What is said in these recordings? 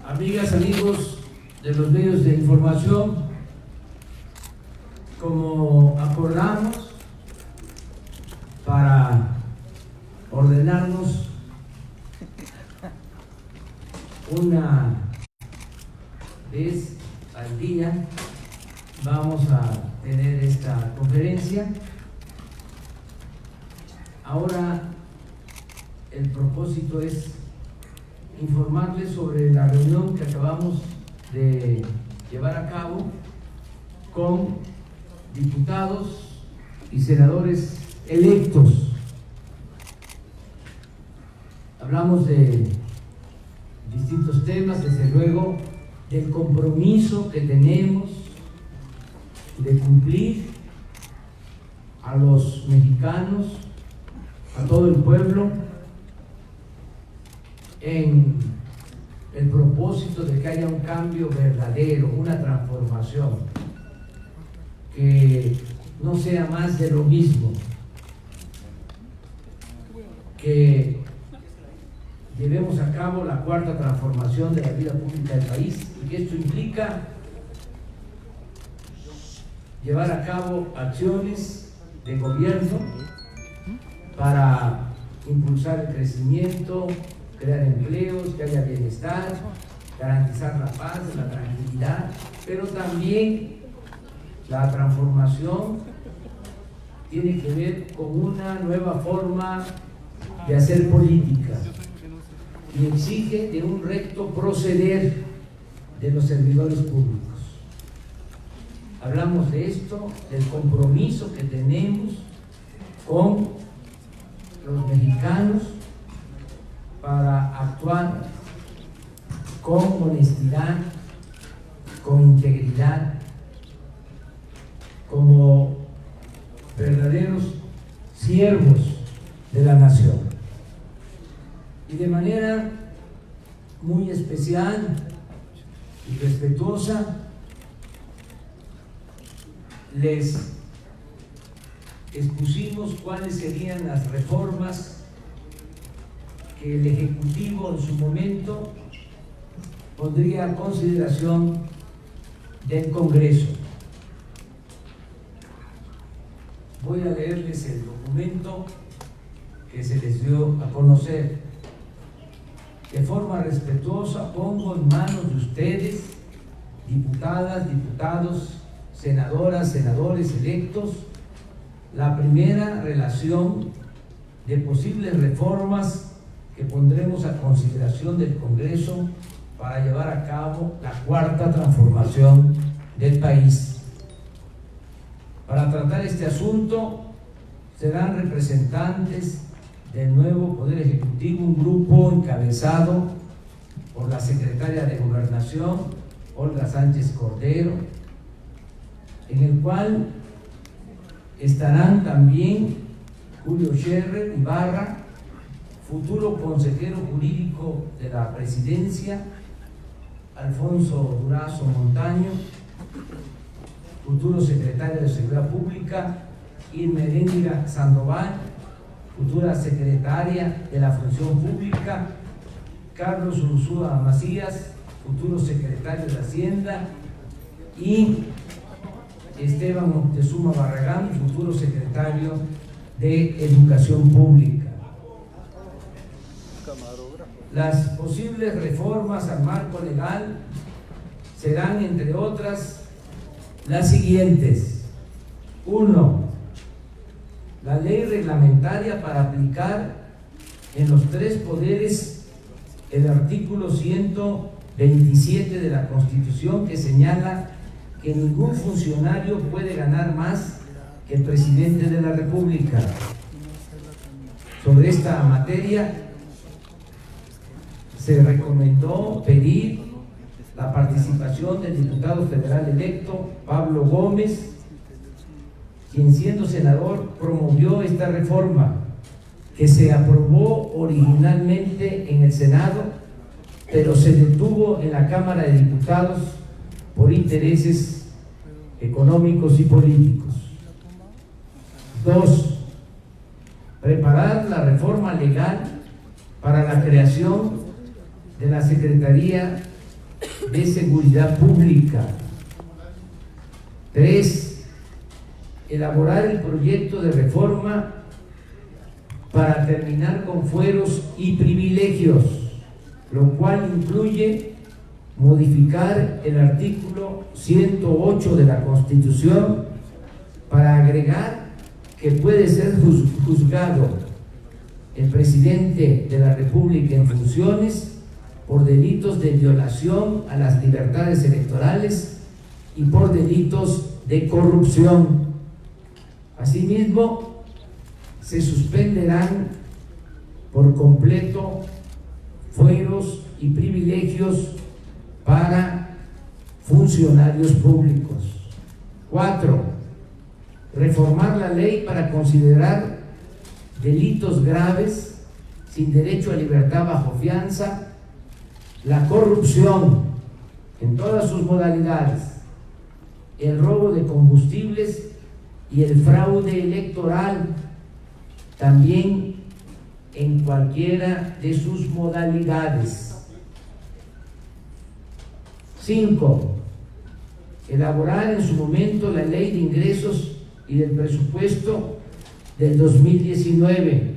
Amigas, amigos de los medios de información, como acordamos para ordenarnos una vez al día, vamos a tener esta conferencia. Ahora el propósito es informarles sobre la reunión que acabamos de llevar a cabo con diputados y senadores electos. Hablamos de distintos temas, desde luego del compromiso que tenemos de cumplir a los mexicanos, a todo el pueblo, en el propósito de que haya un cambio verdadero, una transformación, que no sea más de lo mismo, que llevemos a cabo la cuarta transformación de la vida pública del país, y que esto implica llevar a cabo acciones de gobierno para impulsar el crecimiento, crear empleos, que haya bienestar, garantizar la paz, la tranquilidad, pero también la transformación tiene que ver con una nueva forma de hacer política y exige de un recto proceder de los servidores públicos. Hablamos de esto, del compromiso que tenemos con los mexicanos para actuar con honestidad, con integridad, como verdaderos siervos de la nación. Y de manera muy especial y respetuosa les expusimos cuáles serían las reformas que el Ejecutivo en su momento pondría a consideración del Congreso. Voy a leerles el documento que se les dio a conocer. De forma respetuosa pongo en manos de ustedes, diputadas, diputados, senadoras, senadores electos, la primera relación de posibles reformas que pondremos a consideración del Congreso para llevar a cabo la cuarta transformación del país. Para tratar este asunto serán representantes del nuevo Poder Ejecutivo un grupo encabezado por la secretaria de Gobernación, Olga Sánchez Cordero, en el cual estarán también Julio Scherer Ibarra, futuro consejero jurídico de la Presidencia, Alfonso Durazo Montaño, futuro secretario de Seguridad Pública, Irma Heréndira Sandoval, futura secretaria de la Función Pública, Carlos Ursúa Macías, futuro secretario de Hacienda, y Esteban Moctezuma Barragán, futuro secretario de Educación Pública. Las posibles reformas al marco legal serán, entre otras, las siguientes. 1. La ley reglamentaria para aplicar en los tres poderes el artículo 127 de la Constitución, que señala que ningún funcionario puede ganar más que el presidente de la República. Sobre esta materia se recomendó pedir la participación del diputado federal electo Pablo Gómez, quien siendo senador promovió esta reforma que se aprobó originalmente en el Senado, pero se detuvo en la Cámara de Diputados por intereses económicos y políticos. 2. Preparar la reforma legal para la creación de la Secretaría de seguridad pública. 3. Elaborar el proyecto de reforma para terminar con fueros y privilegios, lo cual incluye modificar el artículo 108 de la Constitución para agregar que puede ser juzgado el presidente de la República en funciones por delitos de violación a las libertades electorales y por delitos de corrupción. Asimismo, se suspenderán por completo fueros y privilegios para funcionarios públicos. 4. Reformar la ley para considerar delitos graves sin derecho a libertad bajo fianza, la corrupción en todas sus modalidades, el robo de combustibles y el fraude electoral también en cualquiera de sus modalidades. 5. Elaborar en su momento la Ley de Ingresos y del Presupuesto del 2019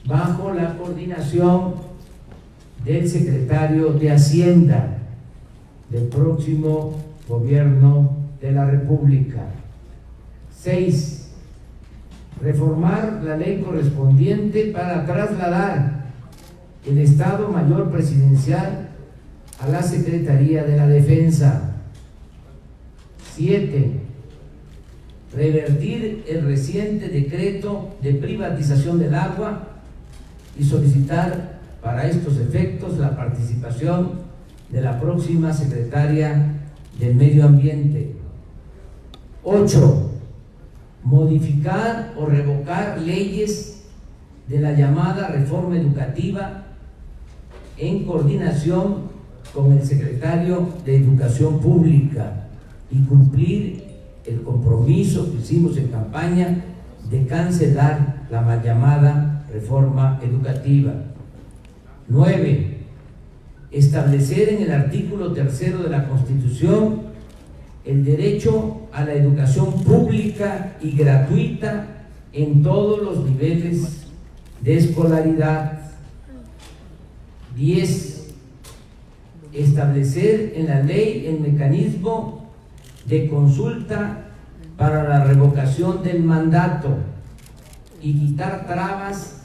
bajo la coordinación del secretario de Hacienda del próximo gobierno de la República. 6. Reformar la ley correspondiente para trasladar el Estado Mayor Presidencial a la Secretaría de la Defensa. 7. Revertir el reciente decreto de privatización del agua y solicitar para estos efectos la participación de la próxima secretaria del Medio Ambiente. 8. Modificar o revocar leyes de la llamada reforma educativa en coordinación con el secretario de Educación Pública y cumplir el compromiso que hicimos en campaña de cancelar la mal llamada reforma educativa. 9. Establecer en el artículo 3 de la Constitución el derecho a la educación pública y gratuita en todos los niveles de escolaridad. 10. Establecer en la ley el mecanismo de consulta para la revocación del mandato y quitar trabas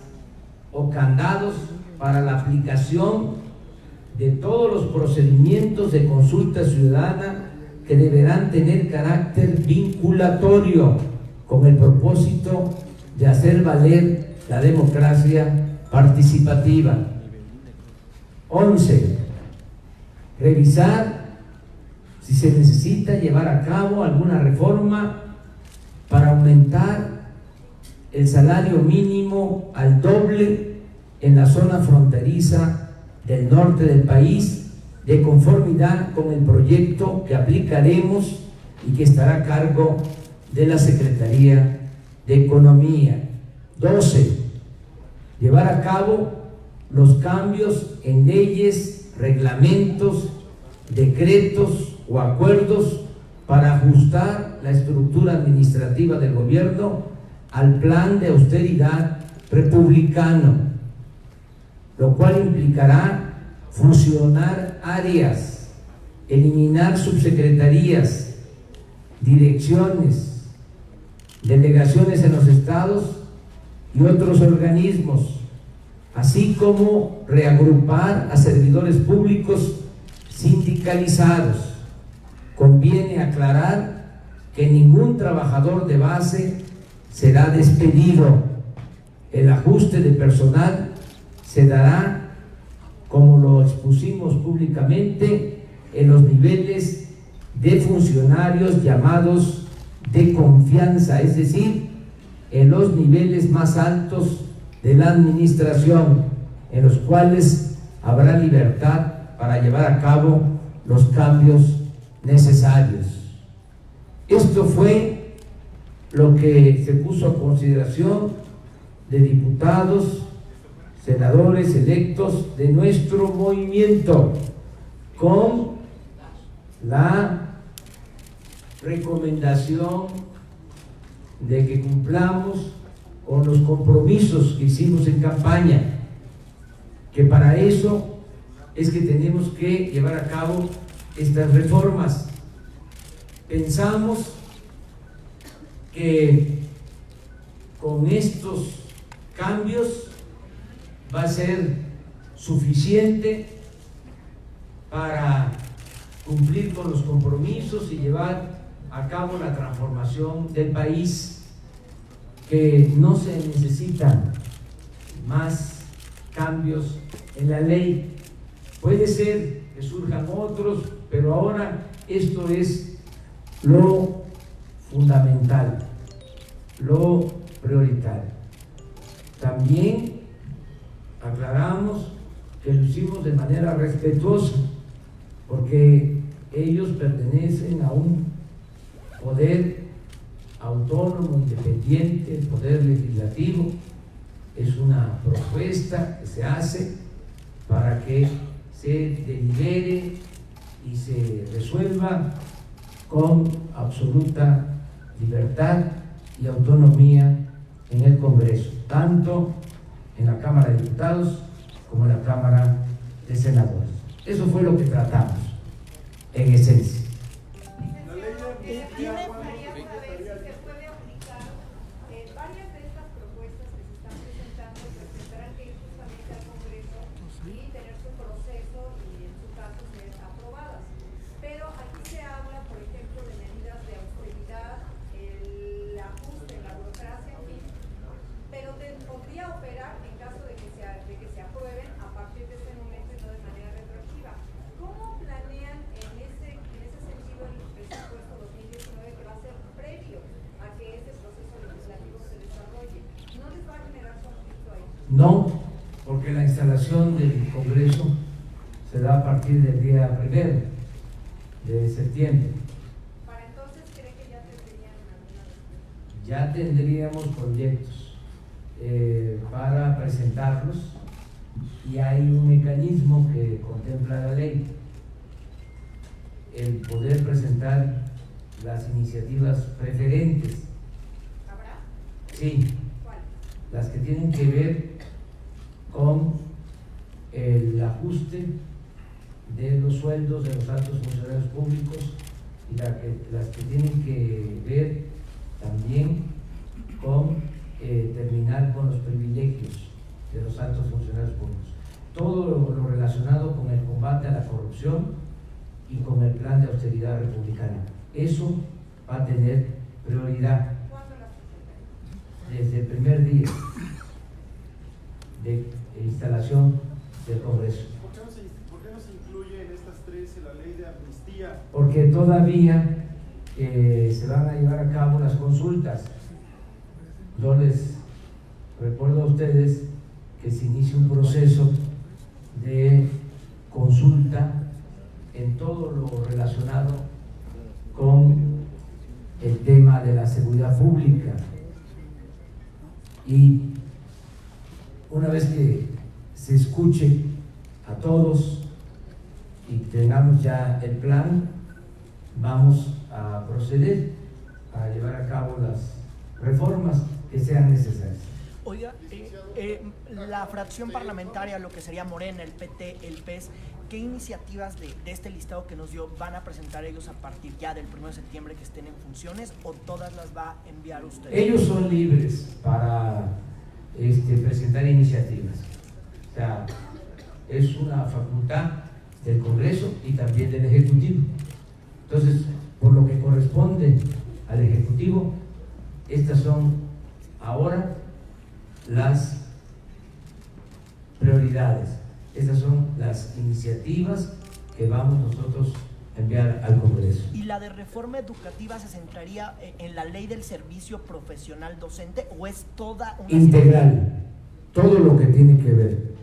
o candados para la aplicación de todos los procedimientos de consulta ciudadana que deberán tener carácter vinculatorio con el propósito de hacer valer la democracia participativa. 11. Revisar si se necesita llevar a cabo alguna reforma para aumentar el salario mínimo al doble en la zona fronteriza del norte del país, de conformidad con el proyecto que aplicaremos y que estará a cargo de la Secretaría de Economía. 12. Llevar a cabo los cambios en leyes, reglamentos, decretos o acuerdos para ajustar la estructura administrativa del gobierno al plan de austeridad republicano, lo cual implicará fusionar áreas, eliminar subsecretarías, direcciones, delegaciones en los estados y otros organismos, así como reagrupar a servidores públicos sindicalizados. Conviene aclarar que ningún trabajador de base será despedido. El ajuste de personal se dará, como lo expusimos públicamente, en los niveles de funcionarios llamados de confianza, es decir, en los niveles más altos de la administración, en los cuales habrá libertad para llevar a cabo los cambios necesarios. Esto fue lo que se puso a consideración de diputados, senadores electos de nuestro movimiento, con la recomendación de que cumplamos con los compromisos que hicimos en campaña, que para eso es que tenemos que llevar a cabo estas reformas. Pensamos que con estos cambios va a ser suficiente para cumplir con los compromisos y llevar a cabo la transformación del país, que no se necesitan más cambios en la ley. Puede ser que surjan otros, pero ahora esto es lo fundamental, lo prioritario. También aclaramos que lo hicimos de manera respetuosa, porque ellos pertenecen a un poder autónomo, independiente, el poder legislativo. Es una propuesta que se hace para que se delibere y se resuelva con absoluta libertad y autonomía en el Congreso, tanto en la Cámara de Diputados como en la Cámara de Senadores. Eso fue lo que tratamos, en esencia. Varias de estas propuestas que se están presentando tendrán que ir justamente al Congreso y tener su proceso y en su caso ser aprobadas. Pero aquí se habla, por ejemplo, de medidas de austeridad, el ajuste en la burocracia, en fin, pero podría operar en caso de que se aprueben a partir de ese momento y no de manera retroactiva. ¿Cómo planean en ese sentido el presupuesto 2019, que va a ser previo a que ese proceso legislativo se desarrolle? ¿No les va a generar conflicto ahí? No, porque la instalación del Congreso se da a partir del día 1 de septiembre. Para entonces, ¿cree que ya tendrían alguna respuesta? Ya tendríamos proyectos para presentarlos, y hay un mecanismo que contempla la ley, el poder presentar las iniciativas preferentes. ¿Habrá? Sí, ¿Cuál? las que tienen que ver con el ajuste de los sueldos de los altos funcionarios públicos y las que tienen que ver también con terminar con los privilegios de los altos funcionarios públicos. Todo lo relacionado con el combate a la corrupción y con el plan de austeridad republicana. Eso va a tener prioridad. ¿Cuándo las presentan? Desde el primer día de instalación del Congreso. ¿Por qué no se incluye en estas tres la ley de amnistía? Porque todavía se van a llevar a cabo las consultas. Yo les recuerdo a ustedes que se inicia un proceso de consulta en todo lo relacionado con el tema de la seguridad pública, y una vez que se escuche a todos y tengamos ya el plan, vamos a proceder a llevar a cabo las reformas que sean necesarias. Oiga, la fracción parlamentaria, lo que sería Morena, el PT, el PES, ¿qué iniciativas de este listado que nos dio van a presentar ellos a partir ya del 1 de septiembre que estén en funciones, o todas las va a enviar usted? Ellos son libres para presentar iniciativas. O sea, es una facultad del Congreso y también del Ejecutivo. Entonces, por lo que corresponde al Ejecutivo, estas son ahora las prioridades. Estas son las iniciativas que vamos nosotros a enviar al Congreso. ¿Y la de reforma educativa se centraría en la ley del servicio profesional docente, o es toda una integral? Todo lo que tiene que ver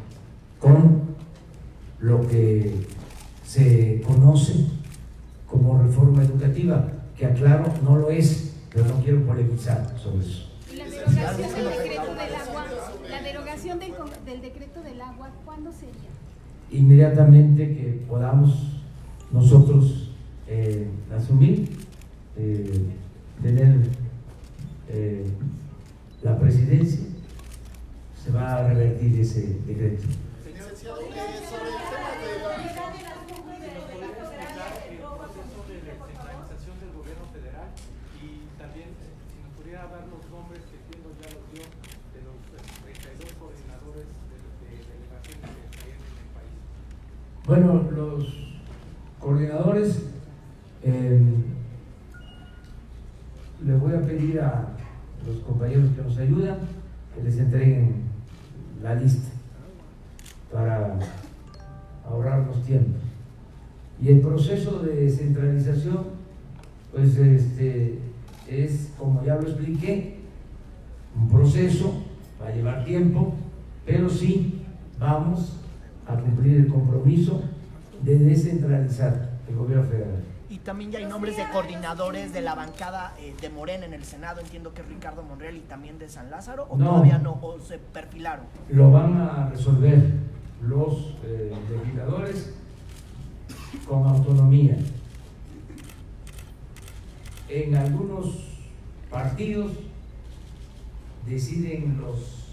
con lo que se conoce como reforma educativa, que aclaro, no lo es, pero no quiero polemizar sobre eso. ¿Y la derogación del decreto del agua? ¿La derogación del decreto del agua cuándo sería? Inmediatamente que podamos nosotros asumir, tener la presidencia, se va a revertir ese decreto. Licenciado, sobre el tema de la descentralización del gobierno federal y también si nos pudiera dar los nombres que Tiendo ya los dio de los 32 coordinadores de delegaciones que estarían en el país. Bueno, los coordinadores, les voy a pedir a los compañeros que nos ayudan que les entreguen la lista para ahorrarnos tiempo. Y el proceso de descentralización, pues es, como ya lo expliqué, un proceso, va a llevar tiempo, pero sí vamos a cumplir el compromiso de descentralizar el gobierno federal. Y también ya hay nombres de coordinadores de la bancada de Morena en el Senado, entiendo que es Ricardo Monreal y también de San Lázaro, o no, todavía no, o se perfilaron. Lo van a resolver los legisladores con autonomía. En algunos partidos deciden los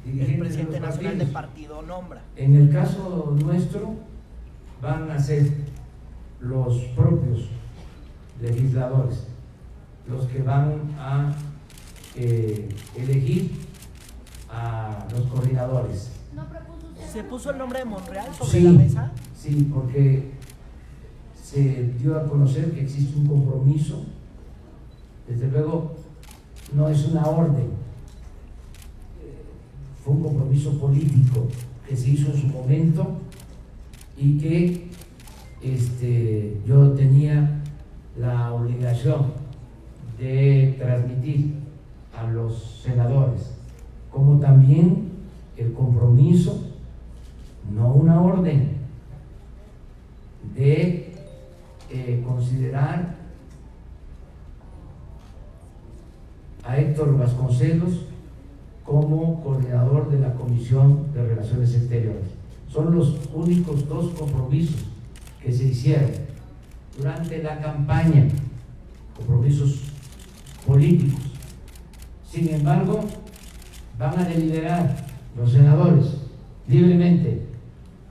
dirigentes El presidente de los nacional del partidos. partido nombra. En el caso nuestro van a ser los propios legisladores los que van a elegir a los coordinadores. ¿No propuso usted? ¿Se puso el nombre de Monreal sobre Sí, la mesa? sí, porque se dio a conocer que existe un compromiso. Desde luego no es una orden, fue un compromiso político que se hizo en su momento y que yo tenía la obligación de transmitir a los senadores, como también el compromiso, no una orden, de considerar a Héctor Vasconcelos como coordinador de la Comisión de Relaciones Exteriores. Son los únicos dos compromisos que se hicieron durante la campaña, compromisos políticos. Sin embargo, van a deliberar los senadores libremente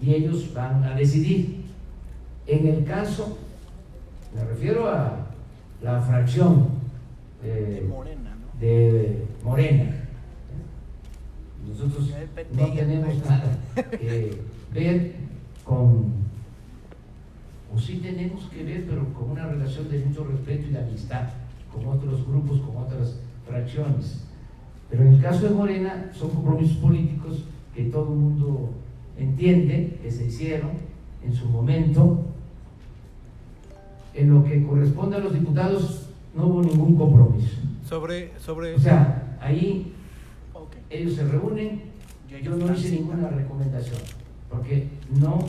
y ellos van a decidir. En el caso, me refiero a la fracción De Morena, ¿no? de Morena. Nosotros El PT no y el tenemos PES. nada que ver con, o sí tenemos que ver, pero con una relación de mucho respeto y de amistad con otros grupos, con otras fracciones. Pero en el caso de Morena son compromisos políticos que todo el mundo entiende que se hicieron en su momento. En lo que corresponde a los diputados no hubo ningún compromiso. Sobre O sea, ahí Ok. ellos se reúnen, yo no hice ninguna recomendación, porque no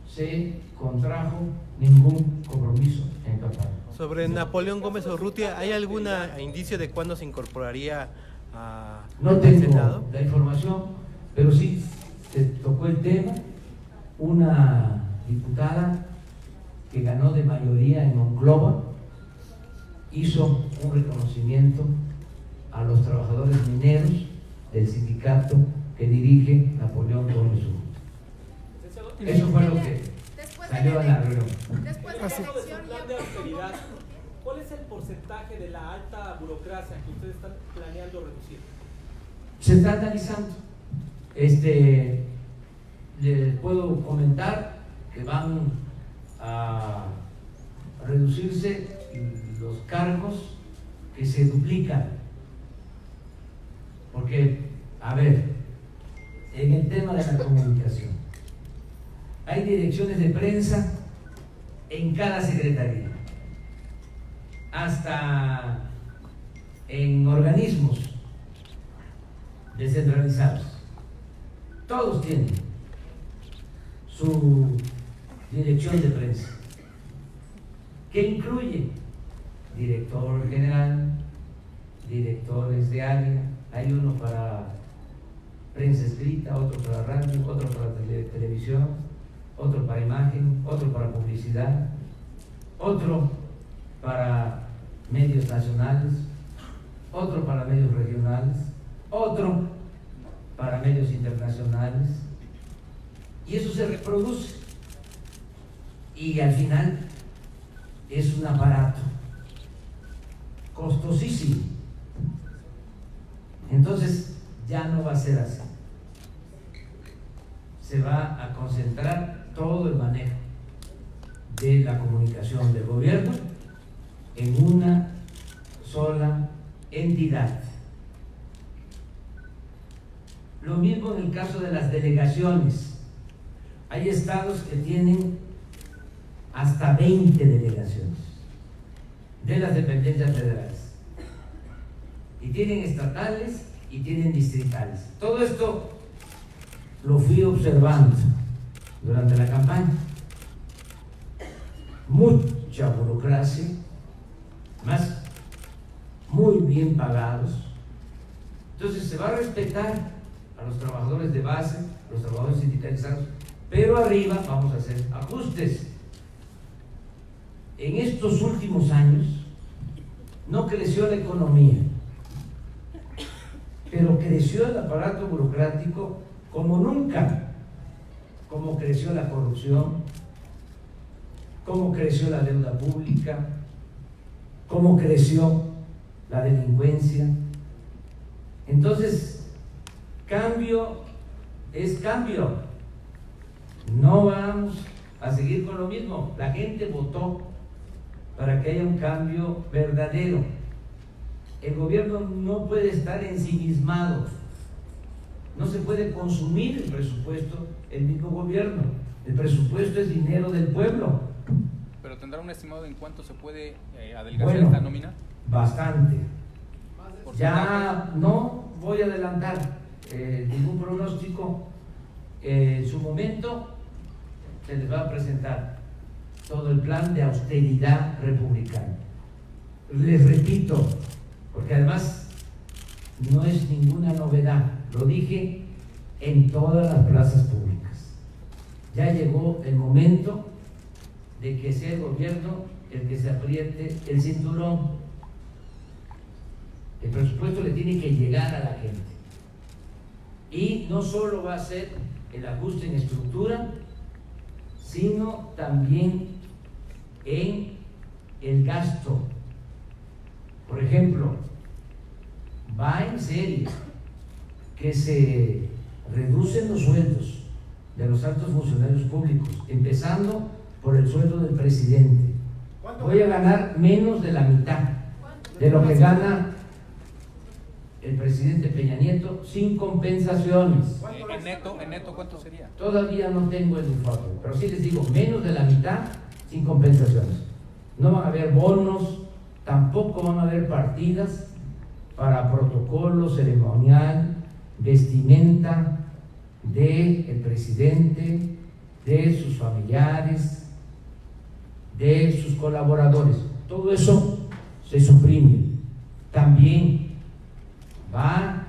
se contrajo ningún compromiso en campaña. Sobre Napoleón Gómez Urrutia, ¿hay algún indicio de cuándo se incorporaría No al tengo Senado? la información, pero sí se tocó el tema. Una diputada que ganó de mayoría en Monclova hizo un reconocimiento a los trabajadores mineros del sindicato que dirige Napoleón Gómez Urrutia. Eso fue lo que Después salió en la reunión. Después de la elección Plan de ya austeridad, ¿cuál es el porcentaje de la alta burocracia que ustedes están planeando reducir? Se está analizando. Les puedo comentar que van a reducirse los cargos que se duplican. Porque, a ver, en el tema de la comunicación, hay direcciones de prensa en cada secretaría, hasta en organismos descentralizados. Todos tienen su dirección de prensa, que incluye director general, directores de área, hay uno para prensa escrita, otro para radio, otro para televisión, otro para imagen, otro para publicidad, otro para medios nacionales, otro para medios regionales, otro para medios internacionales, y eso se reproduce y al final es un aparato costosísimo. Entonces ya no va a ser así, se va a concentrar todo el manejo de la comunicación del gobierno en una sola entidad. Lo mismo en el caso de las delegaciones. Hay estados que tienen hasta 20 delegaciones de las dependencias federales, y tienen estatales y tienen distritales. Todo esto lo fui observando durante la campaña. Mucha burocracia, más muy bien pagados. Entonces se va a respetar a los trabajadores de base, los trabajadores sindicalizados, pero arriba vamos a hacer ajustes. En estos últimos años no creció la economía, pero creció el aparato burocrático como nunca, como creció la corrupción, como creció la deuda pública, como creció la delincuencia. Entonces, cambio es cambio. No vamos a seguir con lo mismo. La gente votó para que haya un cambio verdadero. El gobierno no puede estar ensimismado. No se puede consumir el presupuesto el mismo gobierno. El presupuesto es dinero del pueblo. ¿Pero tendrá un estimado en cuánto se puede adelgazar esta nómina? Bastante. Ya no voy a adelantar ningún pronóstico. En su momento se les va a presentar todo el plan de austeridad republicana. Les repito, porque además no es ninguna novedad, lo dije en todas las plazas públicas. Ya llegó el momento de que sea el gobierno el que se apriete el cinturón. El presupuesto le tiene que llegar a la gente. Y no solo va a ser el ajuste en estructura, sino también en el gasto. Por ejemplo, va en serio que se reducen los sueldos de los altos funcionarios públicos, empezando por el sueldo del presidente. Voy a ganar menos de la mitad de lo que gana el presidente Peña Nieto sin compensaciones. ¿En neto cuánto sería? Todavía no tengo el informe, pero sí les digo, menos de la mitad sin compensaciones. No van a haber bonos, tampoco van a haber partidas para protocolo ceremonial, vestimenta del presidente, de sus familiares, de sus colaboradores. Todo eso se suprime. También va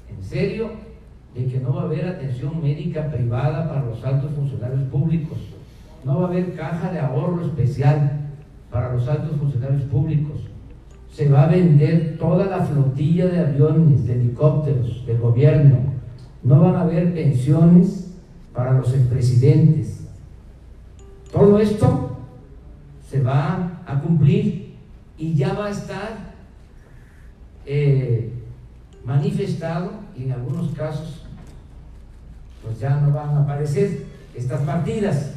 en serio de que no va a haber atención médica privada para los altos funcionarios públicos. No va a haber caja de ahorro especial para los altos funcionarios públicos. Se va a vender toda la flotilla de aviones, de helicópteros del gobierno. No van a haber pensiones para los expresidentes. Todo esto se va a cumplir y ya va a estar manifestado, y en algunos casos pues ya no van a aparecer estas partidas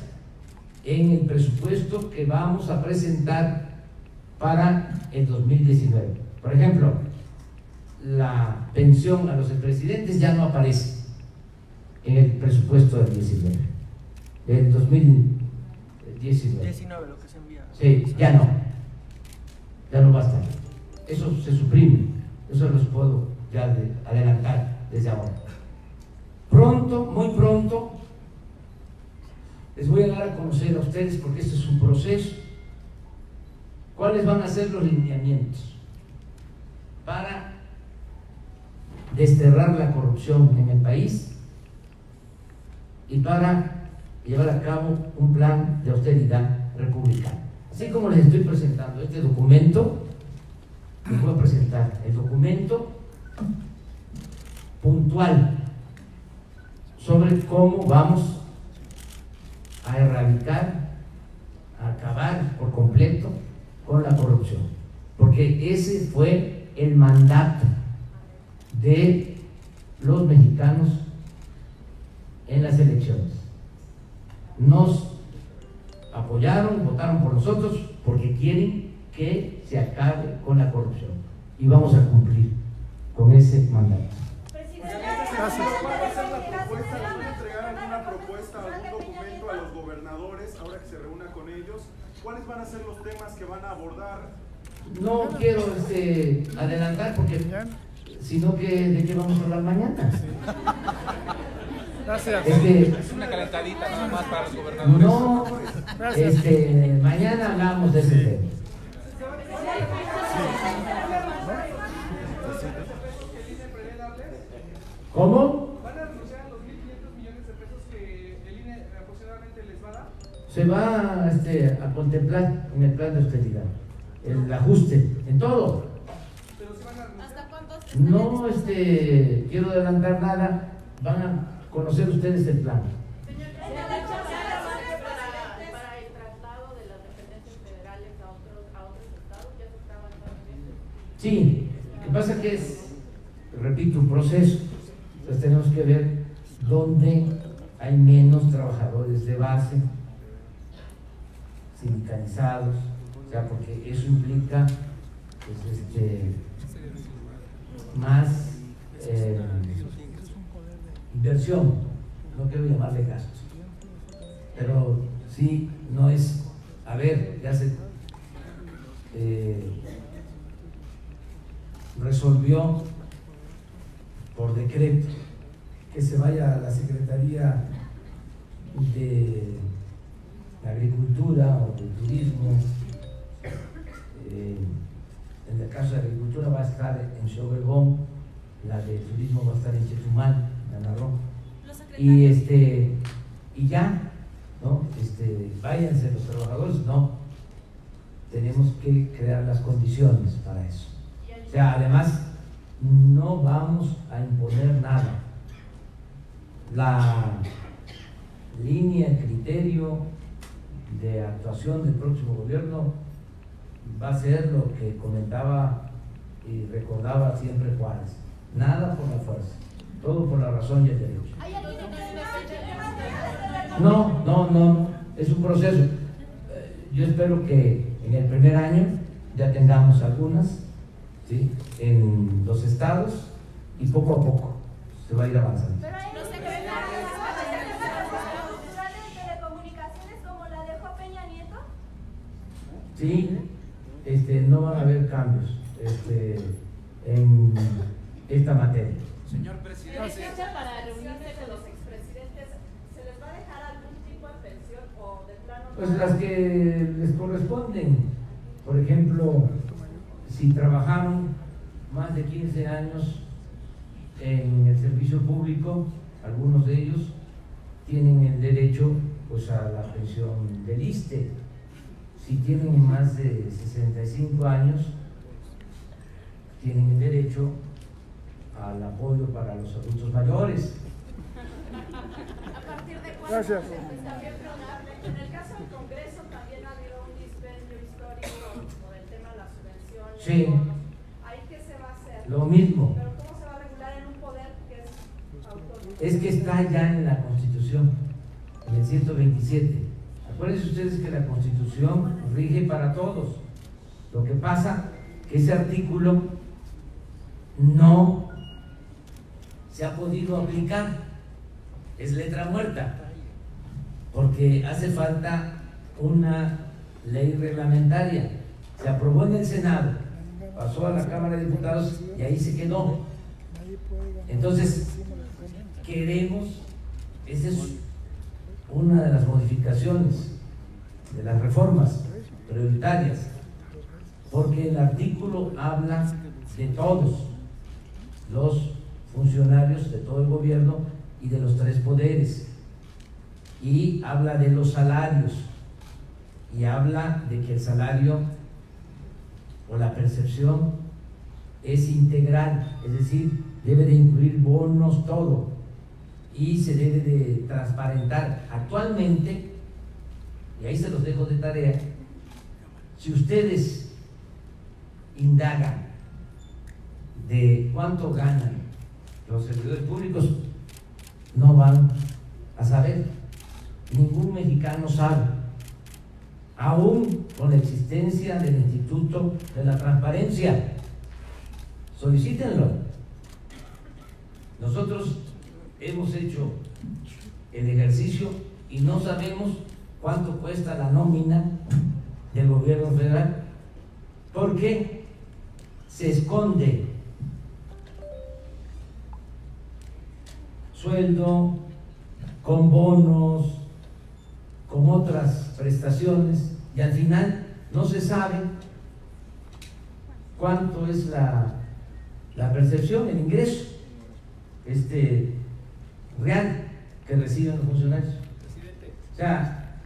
en el presupuesto que vamos a presentar para el 2019. Por ejemplo, la pensión a los expresidentes ya no aparece en el presupuesto del 19, del 2019. 19 lo que se envía. Sí, ya no va a estar. Eso se suprime, eso los puedo ya adelantar desde ahora. Pronto, muy pronto, les voy a dar a conocer a ustedes, porque este es un proceso, cuáles van a ser los lineamientos para desterrar la corrupción en el país y para llevar a cabo un plan de austeridad republicana. así como les estoy presentando este documento, les voy a presentar el documento puntual sobre cómo vamos a erradicar, a acabar por completo con la corrupción, porque ese fue el mandato de los mexicanos en las elecciones. Nos apoyaron, votaron por nosotros porque quieren que se acabe con la corrupción y vamos a cumplir con ese mandato. A los gobernadores, ahora que se reúna con ellos, ¿cuáles van a ser los temas que van a abordar? No quiero adelantar porque sino que de qué vamos a hablar mañana. Gracias. Es una calentadita nada más para los gobernadores. No, mañana hablamos de ese tema. ¿Cómo? ¿Van a renunciar a los 1.500 millones de pesos que el INE aproximadamente les va a dar? Se va a contemplar en el plan de austeridad el ajuste en todo. Pero si van a renunciar. ¿Hasta cuántos? No quiero adelantar nada, van a conocer ustedes el plan. Para el traslado de las dependencias federales a otros estados, ¿ya se está avanzando en eso? Sí, lo que pasa que es, repito, un proceso. Entonces tenemos que ver dónde hay menos trabajadores de base, sindicalizados, o sea, porque eso implica pues, más inversión, no quiero llamarle gastos, pero sí no es, a ver, ya se resolvió por decreto que se vaya a la Secretaría de Agricultura o de Turismo. En el caso de Agricultura va a estar en Xochimilco, la de Turismo va a estar en Chetumal, en Narro. Y ya, ¿no? Váyanse los trabajadores, no. Tenemos que crear las condiciones para eso. O sea, además, no vamos a imponer nada. La línea, el criterio de actuación del próximo gobierno va a ser lo que comentaba y recordaba siempre Juárez: nada por la fuerza, todo por la razón y el derecho. No, es un proceso. Yo espero que en el primer año ya tengamos algunas, ¿sí?, en los estados, y poco a poco se va a ir avanzando. Pero hay de telecomunicaciones como la dejó Peña Nieto. Sí, no van a haber cambios en esta materia. Señor presidente. Para reunirse con los expresidentes, ¿se les va a dejar algún tipo de pensión o de plano? Pues las que les corresponden. Por ejemplo, si trabajaron más de 15 años en el servicio público, algunos de ellos tienen el derecho pues a la pensión del ISSSTE. Si tienen más de 65 años, tienen el derecho al apoyo para los adultos mayores. ¿A partir de cuándo? Gracias. En el caso del Congreso también ha habido un dispendio histórico por el tema de las subvenciones. Sí. ¿Ahí qué se va a hacer? Lo mismo. ¿Pero cómo se va a regular en un poder que es autónomo? Es que está ya en la Constitución, en el 127. Acuérdense ustedes que la Constitución rige para todos. Lo que pasa que ese artículo no se ha podido aplicar, es letra muerta, porque hace falta una ley reglamentaria. Se aprobó en el Senado, pasó a la Cámara de Diputados y ahí se quedó. Entonces, queremos, esa es una de las modificaciones de las reformas prioritarias, porque el artículo habla de todos los funcionarios de todo el gobierno y de los tres poderes, y habla de los salarios, y habla de que el salario o la percepción es integral, es decir, debe de incluir bonos, todo, y se debe de transparentar. Actualmente, y ahí se los dejo de tarea, si ustedes indagan de cuánto ganan los servidores públicos, no van a saber. Ningún mexicano sabe, aún con la existencia del Instituto de la Transparencia. Solicítenlo. Nosotros hemos hecho el ejercicio y no sabemos cuánto cuesta la nómina del gobierno federal, porque se esconde sueldo con bonos, con otras prestaciones, y al final no se sabe cuánto es la percepción, el ingreso real que reciben los funcionarios. O sea,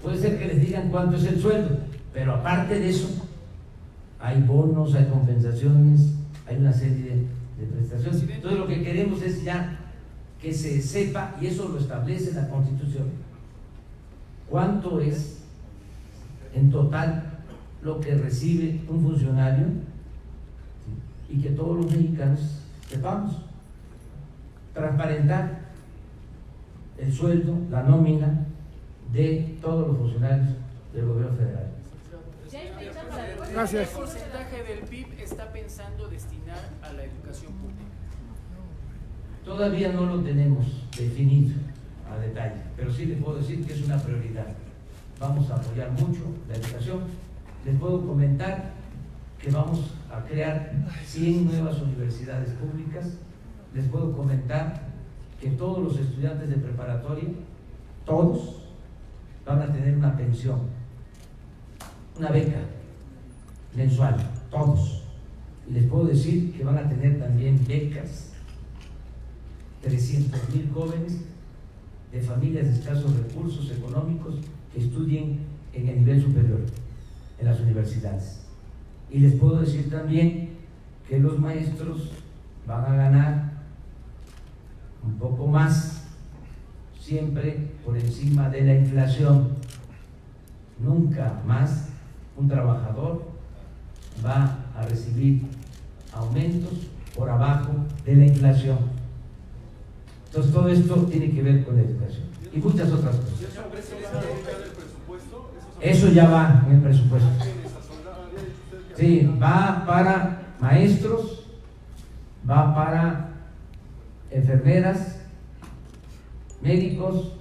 puede ser que les digan cuánto es el sueldo, pero aparte de eso hay bonos, hay compensaciones, hay una serie de prestaciones. Entonces lo que queremos es ya que se sepa, y eso lo establece la Constitución, cuánto es en total lo que recibe un funcionario, y que todos los mexicanos sepamos transparentar el sueldo, la nómina de todos los funcionarios del gobierno federal. Gracias. ¿Qué porcentaje del PIB está pensando destinar a la educación pública? Todavía no lo tenemos definido a detalle, pero sí les puedo decir que es una prioridad. Vamos a apoyar mucho la educación. Les puedo comentar que vamos a crear 100 nuevas universidades públicas. Les puedo comentar que todos los estudiantes de preparatoria, todos, van a tener una pensión, una beca mensual, todos. Y les puedo decir que van a tener también becas, 300,000 jóvenes de familias de escasos recursos económicos que estudien en el nivel superior, en las universidades. Y les puedo decir también que los maestros van a ganar un poco más, siempre por encima de la inflación. Nunca más un trabajador va a recibir aumentos por abajo de la inflación. Entonces todo esto tiene que ver con la educación y muchas otras cosas. Eso ya va en el presupuesto. Sí, va para maestros, va para enfermeras, médicos,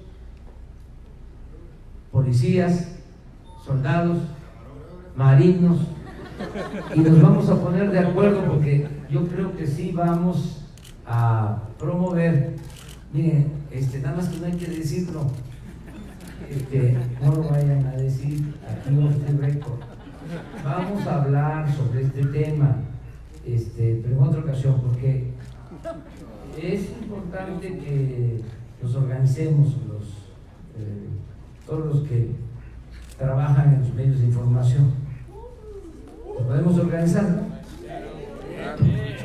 policías, soldados, marinos, y nos vamos a poner de acuerdo porque yo creo que sí vamos a promover. Miren, nada más que no hay que decirlo, no lo vayan a decir aquí en este récord. Vamos a hablar sobre este tema, pero en otra ocasión, porque es importante que nos organicemos todos los que trabajan en los medios de información. ¿Nos podemos organizar, no?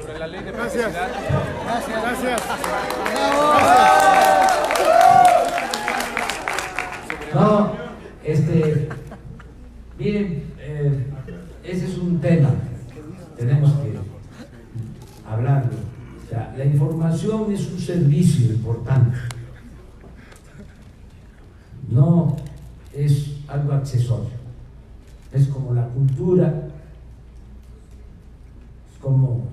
Sobre la ley de publicidad. Gracias. No, miren, ese es un tema, tenemos que hablarlo. O sea, la información es un servicio importante, no es algo accesorio, es como la cultura, es como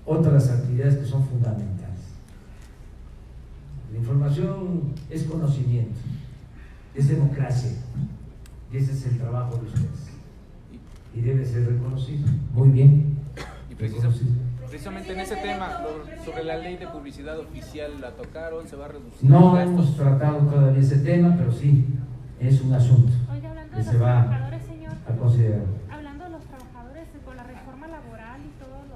otras actividades que son fundamentales. La información es conocimiento, es democracia, y ese es el trabajo de ustedes, y debe ser reconocido. Muy bien. Y precisamente en ese tema, sobre la ley de publicidad oficial, ¿la tocaron? ¿Se va a reducir? No hemos tratado todavía ese tema, pero sí, es un asunto que se va a considerar. Hablando de los trabajadores, con la reforma laboral y todos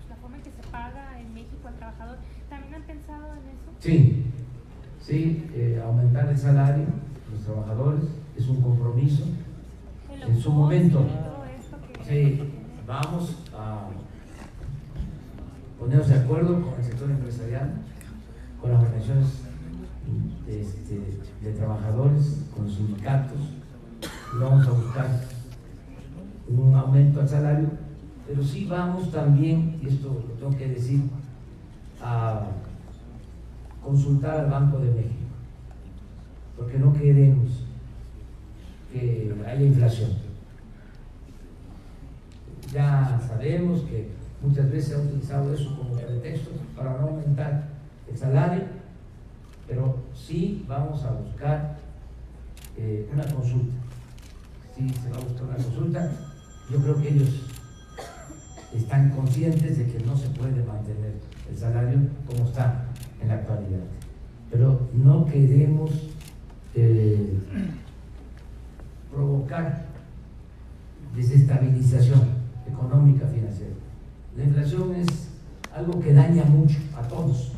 la forma en que se paga en México al trabajador, ¿también han pensado en eso? Sí, aumentar el salario de los trabajadores, es un compromiso. En su momento, sí, vamos a ponernos de acuerdo con el sector empresarial, con las organizaciones de trabajadores, con los sindicatos, y vamos a buscar un aumento al salario, pero sí vamos también, y esto lo tengo que decir, a consultar al Banco de México, porque no queremos que haya inflación. Ya sabemos que muchas veces se ha utilizado eso como pretexto para no aumentar el salario, pero sí vamos a buscar una consulta. Sí, se va a buscar una consulta. Yo creo que ellos están conscientes de que no se puede mantener el salario como está en la actualidad, pero no queremos provocar desestabilización económica, financiera. La inflación es algo que daña mucho a todos.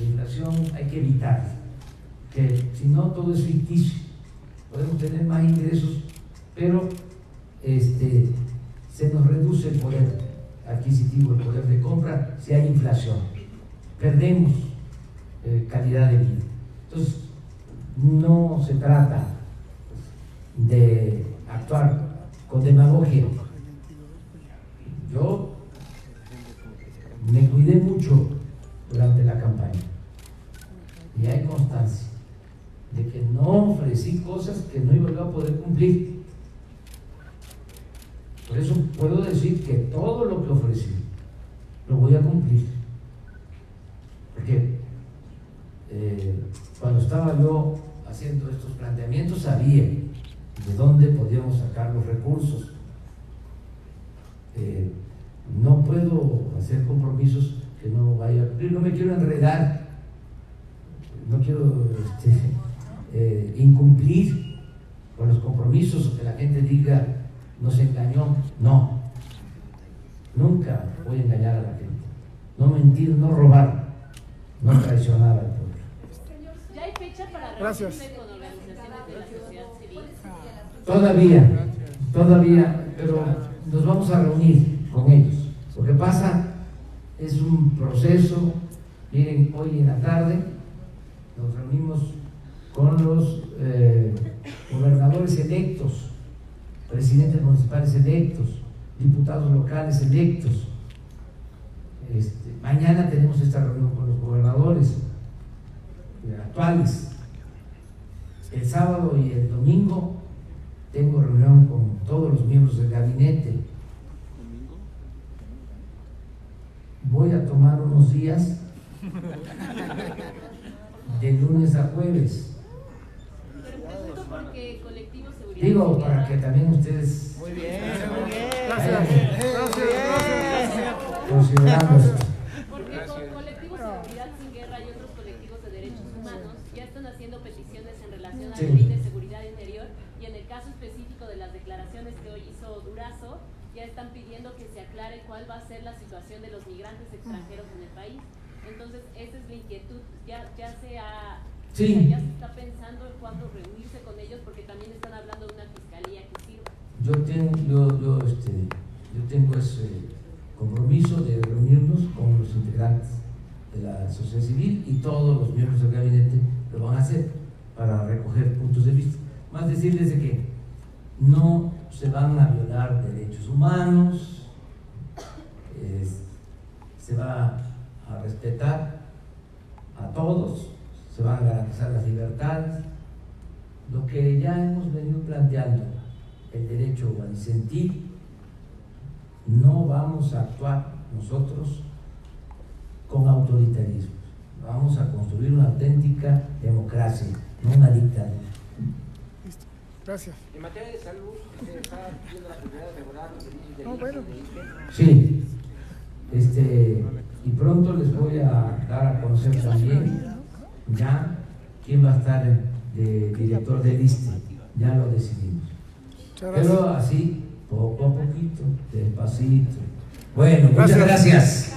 La inflación hay que evitar, que si no todo es ficticio. Podemos tener más ingresos, pero se nos reduce el poder adquisitivo, el poder de compra si hay inflación. Perdemos calidad de vida. Entonces, no se trata de actuar con demagogia. Yo me cuidé mucho durante la campaña y hay constancia de que no ofrecí cosas que no iba a poder cumplir. Por eso puedo decir que todo lo que ofrecí lo voy a cumplir, porque cuando estaba yo haciendo estos planteamientos sabía de dónde podíamos sacar los recursos. No puedo hacer compromisos que no vaya a cumplir. No me quiero enredar, no quiero incumplir con los compromisos o que la gente diga nos engañó. No, nunca voy a engañar a la gente. No mentir, no robar, no traicionar al pueblo. ¿Ya hay fecha para Gracias. reunirse con organizaciones de la sociedad civil? Todavía, pero nos vamos a reunir con ellos. Lo que pasa es un proceso. Miren, hoy en la tarde nos reunimos con los gobernadores electos, presidentes municipales electos, diputados locales electos. Mañana tenemos esta reunión con los gobernadores actuales. El sábado y el domingo tengo reunión con todos los miembros del gabinete. Voy a tomar unos días de lunes a jueves. Pero pregunto porque Colectivo Seguridad Digo, Sin para Guerra- que también ustedes Muy bien, muy bien. Gracias. considerando esto. Porque con Colectivo Seguridad Sin Guerra y otros colectivos de derechos humanos ya están haciendo peticiones en relación a Sí. la ley de seguridad interior, y en el caso específico de las declaraciones que hoy hizo Durazo, ya están pidiendo que se aclare cuál va a ser la situación de los migrantes extranjeros en el país. Entonces, esa es la inquietud. Ya se ha... Sí. Ya se está pensando en cuándo reunirse con ellos, porque también están hablando de una fiscalía que sirva. Yo tengo ese compromiso de reunirnos con los integrantes de la sociedad civil, y todos los miembros del gabinete lo van a hacer para recoger puntos de vista. Más decirles de que no se van a violar derechos humanos, se va a respetar a todos, se van a garantizar las libertades. Lo que ya hemos venido planteando, el derecho a disentir, no vamos a actuar nosotros con autoritarismo. Vamos a construir una auténtica democracia, no una dictadura. Gracias. En materia de salud, ¿se está viendo la posibilidad de mejorar los servicios de No, bueno. Sí, y pronto les voy a dar a conocer también ya quién va a estar de director del ISSSTE. Ya lo decidimos. Pero así, poco a poquito, despacito. Bueno, muchas gracias.